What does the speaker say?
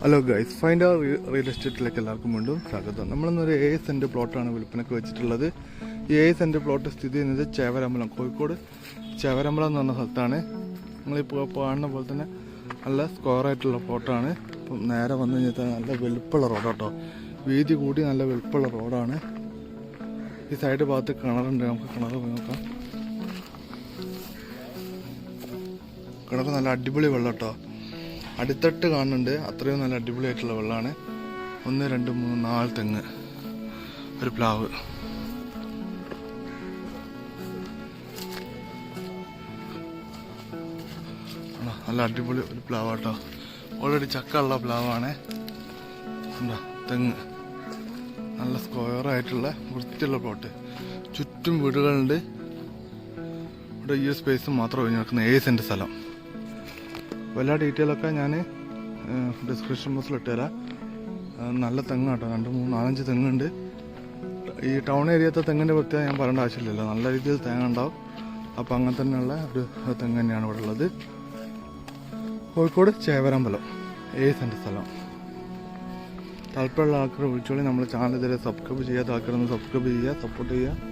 Hello guys, find അവർ real എസ്റ്റേറ്റിലേക്ക് എല്ലാവർക്കും വീണ്ടും സ്വാഗതം. നമ്മളിന്നൊരു 7 സെൻറ്റ് പ്ലോട്ടാണ് വിൽപ്പനയ്ക്ക് വെച്ചിട്ടുള്ളത്. ഈ 7 സെൻറ്റ് പ്ലോട്ട് സ്ഥിതി ചെയ്യുന്നത് ചേവരമ്പലം, കോഴിക്കോട് ചേവരമ്പലം എന്ന് പറഞ്ഞ സ്ഥലത്താണ്. നിങ്ങളിപ്പോൾ കാണുന്ന പോലെ തന്നെ നല്ല സ്ക്വയറായിട്ടുള്ള പ്ലോട്ടാണ്. ഇപ്പം നേരെ വന്നു കഴിഞ്ഞാൽ നല്ല വലുപ്പമുള്ള റോഡാട്ടോ, വീതി കൂടി നല്ല വലുപ്പമുള്ള റോഡാണ്. ഈ സൈഡ് ഭാഗത്ത് കിണറുണ്ട്, നമുക്ക് കിണർ പോയി നോക്കാം. കിണർ നല്ല അടിപൊളി വെള്ളം കേട്ടോ, അടിത്തട്ട് കാണുന്നുണ്ട്. അത്രയും നല്ല അടിപൊളിയായിട്ടുള്ള വെള്ളമാണ്. 1 2 3 4 തെങ്ങ്, ഒരു പ്ലാവ്. നല്ല അടിപൊളി ഒരു പ്ലാവ് കേട്ടോ, ഓൾറെഡി ചക്ക ഉള്ള പ്ലാവാണ്. തെങ്ങ് നല്ല സ്ക്വയറായിട്ടുള്ള വൃത്തിയുള്ള പ്ലോട്ട്. ചുറ്റും വീടുകളുണ്ട്. ഇവിടെ ഈ സ്പേസ് മാത്രം ഒഴിഞ്ഞു നടക്കുന്ന 7 സെൻറ്റ് സ്ഥലം. എല്ലാ ഡീറ്റെയിലൊക്കെ ഞാൻ ഡിസ്ക്രിപ്ഷൻ ബോക്സിൽ ഇട്ടുതരാം. നല്ല തെങ്ങ് കേട്ടോ, 2 3 4 5 തെങ്ങുണ്ട്. ഈ ടൗൺ ഏരിയത്തെ തെങ്ങിൻ്റെ പ്രത്യേകം ഞാൻ പറയേണ്ട ആവശ്യമില്ലല്ലോ, നല്ല രീതിയിൽ തേങ്ങ ഉണ്ടാവും. അപ്പോൾ അങ്ങനെ തന്നെയുള്ള ഒരു തെങ്ങ് തന്നെയാണ് ഇവിടെ ഉള്ളത്. കോഴിക്കോട് ചേവരമ്പലം, 7 സെൻറ്റ് സ്ഥലം. താല്പര്യമുള്ള ആൾക്കാർ വിളിച്ചോളി. നമ്മുടെ ചാനൽ ഇതുവരെ സബ്സ്ക്രൈബ് ചെയ്യാത്ത ആൾക്കാരൊന്ന് സബ്സ്ക്രൈബ് ചെയ്യുക, സപ്പോർട്ട് ചെയ്യുക.